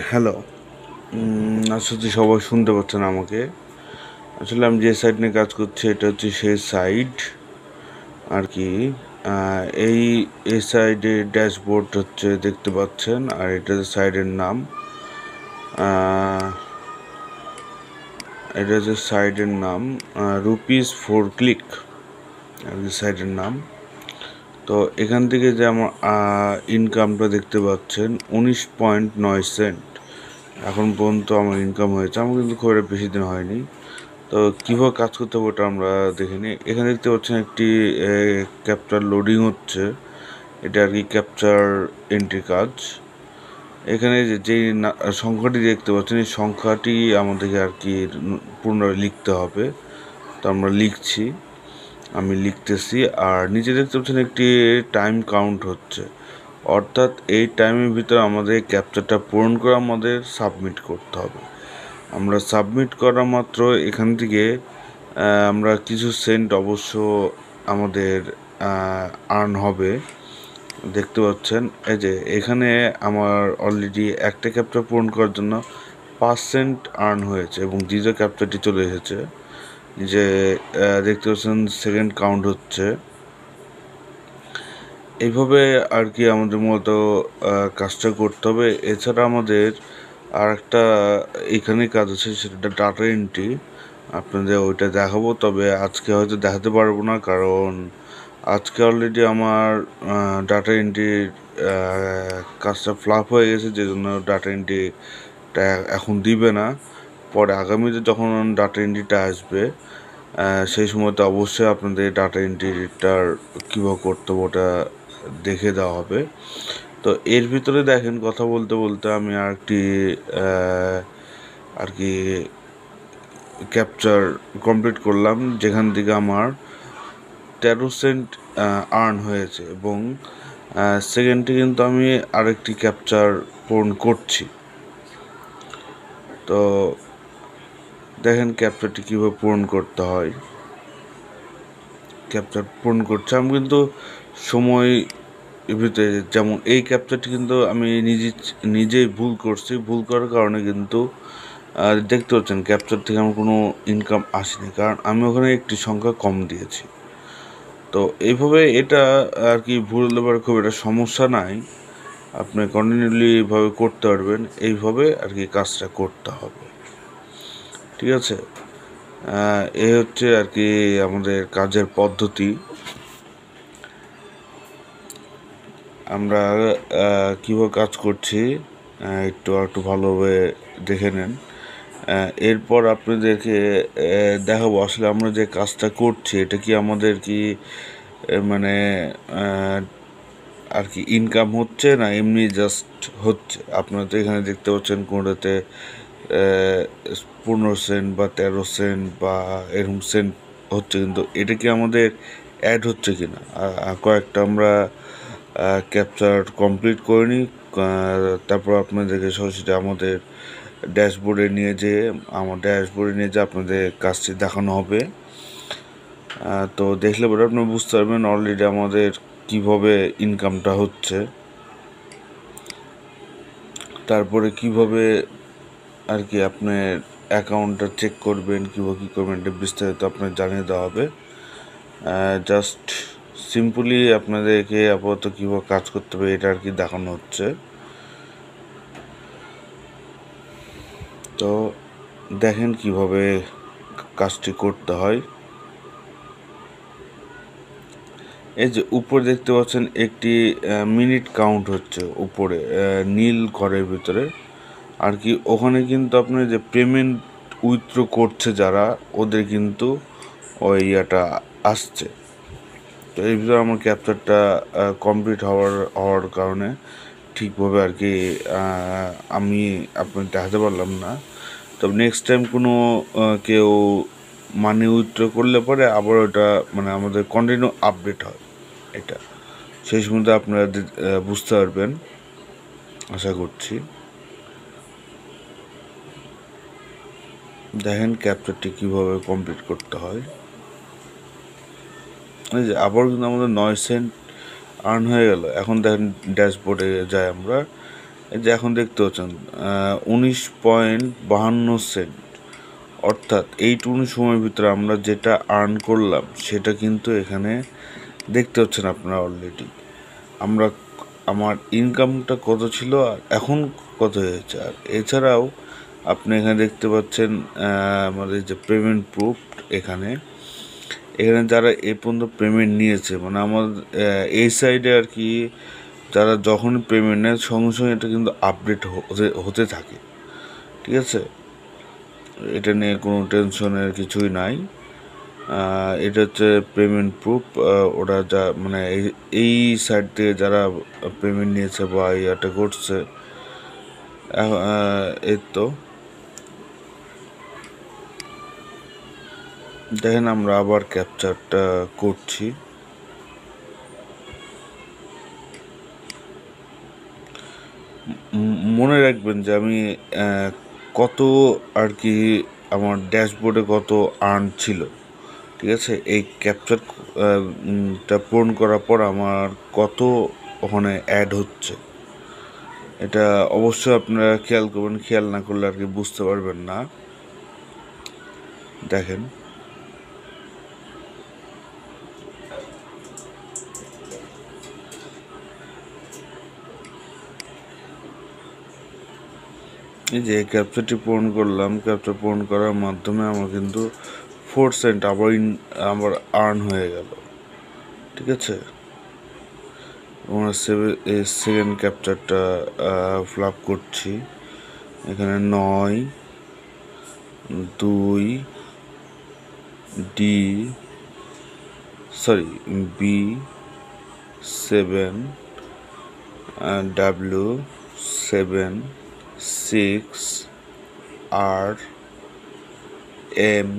Hello. আশা করছি সবাই শুনতে পাচ্ছেন আমাকে। আসলে আমি যে সাইট নিয়ে কাজ করছি এটা হচ্ছে সেই সাইট আর কি। এই এই সাইডের ড্যাশবোর্ড হচ্ছে দেখতে পাচ্ছেন, আর এটা সাইডের নাম। এটা হচ্ছে সাইডের নাম ₹4 ক্লিক আর কি সাইডের নাম। তো এখান থেকে যে আমার ইনকামটা দেখতে পাচ্ছেন 19.9 সেন্ট এখন পর্যন্ত আমার ইনকাম হয়েছে। আমার কিন্তু খুব একটা বেশি দিন হয়নি। তো কীভাবে কাজ করতে হবে ওটা আমরা দেখে নিই। এখানে দেখতে পাচ্ছেন একটি ক্যাপচার লোডিং হচ্ছে। এটা আর কি ক্যাপচার এন্ট্রি কাজ। এখানে যেই সংখ্যাটি দেখতে পাচ্ছেন এই সংখ্যাটি আমাদেরকে আর কি পুনরায় লিখতে হবে। তো আমরা লিখছি, আমি লিখতেছি। আর নিচে দেখতে পাচ্ছেন একটি টাইম কাউন্ট হচ্ছে, অর্থাৎ এই টাইমের ভিতরে আমাদের ক্যাপচারটা পূরণ করে আমাদের সাবমিট করতে হবে। আমরা সাবমিট করা মাত্র এখান থেকে আমরা কিছু সেন্ট অবশ্য আমাদের আর্ন হবে। দেখতে পাচ্ছেন এই যে এখানে আমার অলরেডি একটা ক্যাপচার পূরণ করার জন্য 5 সেন্ট আর্ন হয়েছে এবং দ্বিতীয় ক্যাপচারটি চলে এসেছে। যে দেখতে পাচ্ছেন সেকেন্ড কাউন্ট হচ্ছে। এইভাবে আর কি আমাদের মূলত কাজটা করতে হবে। এছাড়া আমাদের আর একটা এখানে কাজ আছে, সেটা ডাটা এন্ট্রি। আপনাদের ওইটা দেখাবো, তবে আজকে হয়তো দেখাতে পারবো না, কারণ আজকে অলরেডি আমার ডাটা এন্ট্রির কাজটা ফ্লাপ হয়ে গেছে, যে জন্য ডাটা এন্ট্রিটা এখন দিবে না। পরে আগামীতে যখন ডাটা এন্ট্রিটা আসবে সেই সময় তো অবশ্যই আপনাদের ডাটা এন্ট্রিটার কীভাবে করতে হবে ওটা দেখে দেওয়া হবে। তো এর ভিতরে দেখেন, কথা বলতে বলতে আমি আরেকটি আর কি ক্যাপচার কমপ্লিট করলাম, যেখান থেকে আমার 13 সেন্ট আর্ন হয়েছে এবং সেকেন্ডে কিন্তু আমি আরেকটি ক্যাপচার পূরণ করছি। তো দেখেন ক্যাপচারটি কীভাবে পূরণ করতে হয়। ক্যাপচার পূরণ করছে আমি কিন্তু সময় ভিতরে, যেমন এই ক্যাপচারটি কিন্তু আমি নিজেই ভুল করছি। ভুল করার কারণে কিন্তু দেখতে পাচ্ছেন ক্যাপচার থেকে আমার কোনো ইনকাম আসেনি, কারণ আমি ওখানে একটি সংখ্যা কম দিয়েছি। তো এইভাবে এটা আর কি ভুল হলে পরে খুব একটা সমস্যা নাই, আপনি কন্টিনিউলি এইভাবে করতে পারবেন। এইভাবে আর কি কাজটা করতে হবে, ঠিক আছে? এই হচ্ছে আর কি আমাদের কাজের পদ্ধতি। আমরা কীভাবে কাজ করছি একটু ভালোভাবে দেখে নেন। এরপর আপনাদেরকে দেখাবো আসলে আমরা যে কাজটা করছি এটা কি আমাদের কি মানে আর কি ইনকাম হচ্ছে না এমনি জাস্ট হচ্ছে। আপনারা তো এখানে দেখতে পাচ্ছেন কোনোটাতে 15 সেন্ট বা 13 সেন্ট বা এরকম সেন্ট হচ্ছে, কিন্তু এটা কি আমাদের অ্যাড হচ্ছে কি না। কয়েকটা আমরা ক্যাপচার কমপ্লিট করে নিই, তারপর আপনাদেরকে সরাসরি আমাদের ড্যাশবোর্ডে নিয়ে যেয়ে আপনাদের কাজটি দেখানো হবে। তো দেখলে পরে আপনি বুঝতে পারবেন অলরেডি আমাদের কিভাবে ইনকামটা হচ্ছে, তারপরে কিভাবে আর কি আপনার অ্যাকাউন্টটা চেক করবেন, কীভাবে কী করবেন এটা বিস্তারিত আপনার জানিয়ে দেওয়া হবে। জাস্ট সিম্পলি আপনাদেরকে আপাতত কীভাবে কাজ করতে হবে এটা আর কি দেখানো হচ্ছে। তো দেখেন কিভাবে কাজটি করতে হয়। এই যে উপরে দেখতে পাচ্ছেন একটি মিনিট কাউন্ট হচ্ছে উপরে নীল ঘরের ভিতরে আর কি। ওখানে কিন্তু আপনার যে পেমেন্ট উইথড্র করছে যারা, ওদের কিন্তু ওই ইয়েটা আসছে। তো এই ভিতরে আমার ক্যাপচারটা কমপ্লিট হওয়ার কারণে ঠিকভাবে আর কি আমি আপনাকে দেখাতে পারলাম না। তবে নেক্সট টাইম কোনো কেউ মানি উইথড্র করলে পরে আবার ওটা মানে আমাদের কন্টিনিউ আপডেট হয় এটা, সেই সম্বন্ধে আপনারা বুঝতে পারবেন আশা করছি। দেখেন ক্যাপচারটি কীভাবে কমপ্লিট করতে হয়। এই যে আবার কিন্তু আমাদের 9 সেন্ট আর্ন হয়ে গেল। এখন দেখেন ড্যাশবোর্ডে যাই আমরা, এই যে এখন দেখতে পাচ্ছেন 19.52 সেন্ট, অর্থাৎ এইটুকু সময়ের ভিতরে আমরা যেটা আর্ন করলাম সেটা কিন্তু এখানে দেখতে পাচ্ছেন আপনারা অলরেডি। আমার ইনকামটা কত ছিল আর এখন কত হয়েছে। আর এছাড়াও আপনি এখানে দেখতে পাচ্ছেন আমাদের যে পেমেন্ট প্রুফ, এখানে যারা এ পর্যন্ত পেমেন্ট নিয়েছে, মানে আমাদের এই সাইডে আর কি, যারা যখন পেমেন্ট নেয় সঙ্গে সঙ্গে এটা কিন্তু আপডেট হতে থাকে, ঠিক আছে। এটা নিয়ে কোনো টেনশনের কিছুই নাই। এটা হচ্ছে পেমেন্ট প্রুফ। ওরা যা মানে এই সাইড থেকে যারা পেমেন্ট নিয়েছে বা এটা করছে, এই তো দেখেন আমরা আবার ক্যাপচারটা করছি। মনে রাখবেন যে আমি কত আর কি আমার ড্যাশবোর্ডে কত আর্ন ছিল, ঠিক আছে। এই ক্যাপচারটা পূরণ করার পর আমার কত ওখানে অ্যাড হচ্ছে, এটা অবশ্যই আপনারা খেয়াল করবেন। খেয়াল না করলে আর কি বুঝতে পারবেন না। দেখেন এই যে ক্যাপচারটি পূরণ করলাম, ক্যাপচার পূরণ করার মাধ্যমে আমার কিন্তু 4 সেন্ট আবার আর্ন হয়ে গেল, ঠিক আছে। আমরা সেকেন্ড ক্যাপচারটা ফিল আপ করছি। এখানে 9, 2, 7, W7, 6, RM,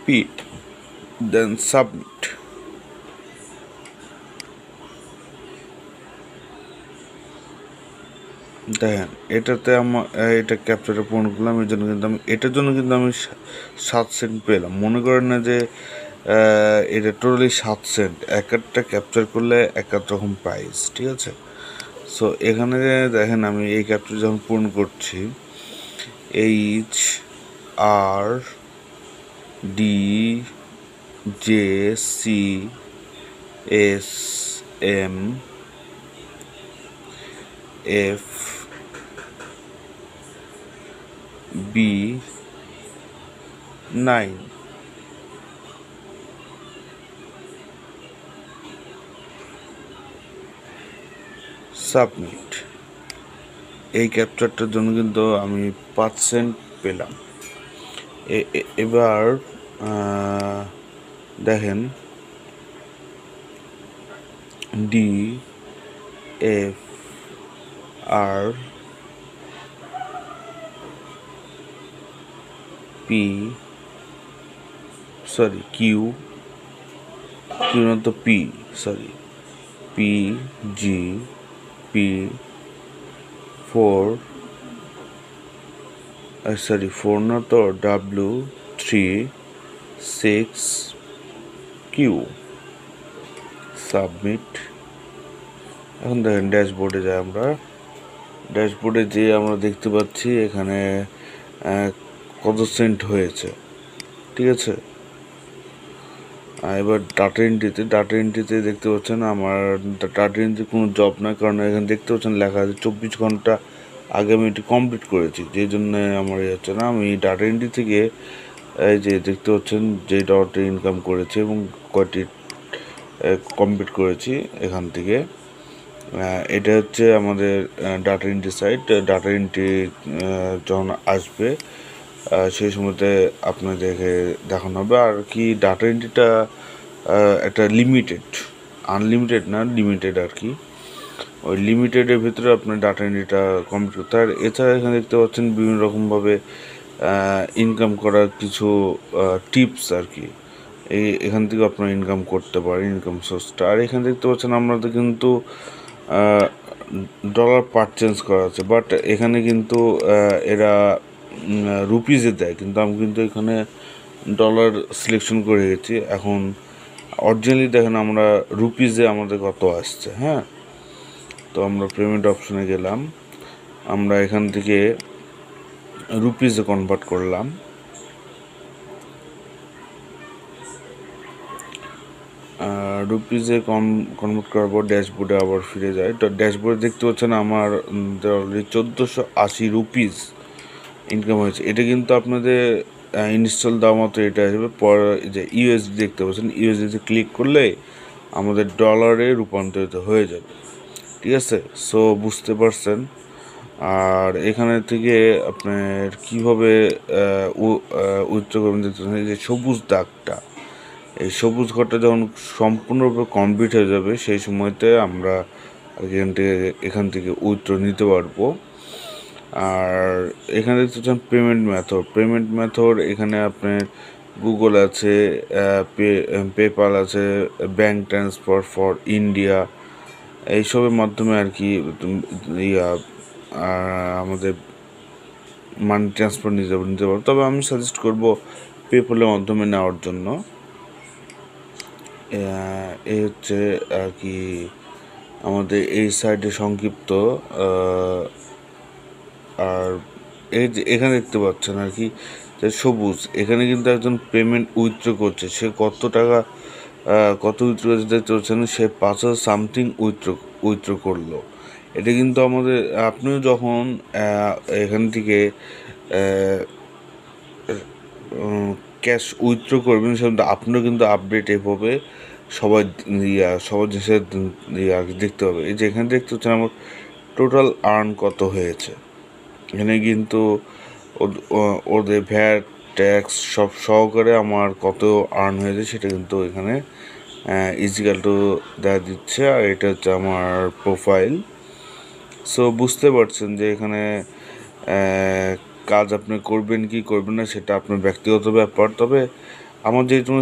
P, then submit. দেখেন এটাতে এটা ক্যাপচারটা পূরণ করলাম, এটার জন্য কিন্তু আমি 7 সেন্ট পেলাম। মনে করেন না যে এটা টোটালি 7 সেন্ট, এক একটা ক্যাপচার করলে এক এক রকম প্রাইস, ঠিক আছে। সো এখানে দেখেন আমি এই ক্যাপচার যখন পূরণ করছি, HRDJCSMF9 সাবমিট। এই ক্যাপচারটার জন্য কিন্তু আমি 5 সেন্ট পেলাম। এবার দেখেন W3 6Q সাবমিট। এখন দেখেন ড্যাশবোর্ডে যাই, আমরা দেখতে পাচ্ছি এখানে কত সেন্ট হয়েছে, ঠিক আছে। এবার ডাটা এন্ট্রিতে দেখতে পাচ্ছেন আমার ডাটা এন্ট্রি কোনো জব নয়, কারণ এখানে দেখতে পাচ্ছেন লেখা আছে 24 ঘন্টা আগে আমি এটি কমপ্লিট করেছি, যেই জন্য আমার হচ্ছে না। আমি ডাটা এন্ট্রি থেকে এই যে দেখতে পাচ্ছেন যে ডলারটি ইনকাম করেছি এবং কয়টি কমপ্লিট করেছি এখান থেকে। এটা হচ্ছে আমাদের data entry site. Data entry যখন আসবে সেই সময়তে আপনাদেরকে দেখানো হবে। আর কি ডাটা এন্ট্রিটা একটা আনলিমিটেড না, লিমিটেড আর কি। ওই লিমিটেডের ভিতরে আপনার ডাটা এন্ট্রিটা কমপ্লিট করতে হয়। এছাড়া এখানে দেখতে পাচ্ছেন বিভিন্ন রকমভাবে ইনকাম করার কিছু টিপস আর কি, এখান থেকে আপনারা ইনকাম করতে পারেন, ইনকাম সোর্সটা। আর এখানে দেখতে পাচ্ছেন আপনাদের কিন্তু ডলার পারচেঞ্জ করা আছে, বাট এখানে কিন্তু এরা রুপিজে দেয়, কিন্তু আমি কিন্তু এখানে ডলার সিলেকশন করে গেছি। এখন অরিজিনালি দেখেন আমরা রুপিজে আমাদের কত আসছে। হ্যাঁ, তো আমরা পেমেন্ট অপশনে গেলাম। আমরা এখান থেকে রুপিসে কনভার্ট করলাম। রুপিসে কনভার্ট করার পর ড্যাশবোর্ডে আবার ফিরে যায়। তো ড্যাশবোর্ডে দেখতে পাচ্ছেন আমার অলরেডি 1480 রুপিস ইনকাম হয়েছে। এটা কিন্তু আপনাদের ইনস্টল দেওয়া মতো এটা আসবে। পরে যে ইউএসডি দেখতে পাচ্ছেন, ইউএসডিতে ক্লিক করলে আমাদের ডলারে রূপান্তরিত হয়ে যাবে। ঠিক আছে, সো বুঝতে পারছেন। আর এখানে থেকে আপনার কীভাবে উইথড্র করবেন দেখতে পাচ্ছেন, এই যে সবুজ দাগটা, এই সবুজ ঘরটা যখন সম্পূর্ণরূপে কমপ্লিট হয়ে যাবে সেই সময়তে আমরা এখান থেকে উইথড্র নিতে পারবো। আর এখানে দেখতে পাচ্ছেন পেমেন্ট মেথড এখানে আপনার গুগল আছে, পেপাল আছে, ব্যাঙ্ক ট্রান্সফার ফর ইন্ডিয়া, এইসবের মাধ্যমে আর কি আমাদের মানি ট্রান্সফার নিতে পারবো। তবে আমি সাজেস্ট করব পেপালের মাধ্যমে নেওয়ার জন্য। এই হচ্ছে আর কি আমাদের এই সাইডে সংক্ষিপ্ত। আর এই যে এখানে দেখতে পাচ্ছেন আর কি যে সবুজ, এখানে কিন্তু একজন পেমেন্ট উইথড্র করছে। সে কত টাকা উইথড্র করছে দেখতে পাচ্ছেন, সে 5,000 সামথিং উইথড্র করলো। এটা কিন্তু আমাদের, আপনিও যখন এখান থেকে ক্যাশ উইথড্র করবেন সেটা আপনারও কিন্তু আপডেট এভাবে সবার দেশে দেখতে হবে। এই যে এখানে দেখতে হচ্ছে আমার টোটাল আর্ন কত হয়েছে। এখানে কিন্তু ওদের ভ্যাট ট্যাক্স সব সহকারে আমার কত আর্ন হয়েছে সেটা কিন্তু এখানে ইজিক্যাল টু দেওয়া দিচ্ছে। আর এটা হচ্ছে আমার প্রোফাইল। সো বুঝতে পারছেন যে এখানে কাজ আপনি করবেন কি করবেন না সেটা আপনার ব্যক্তিগত ব্যাপার। তবে আমার যেটুকু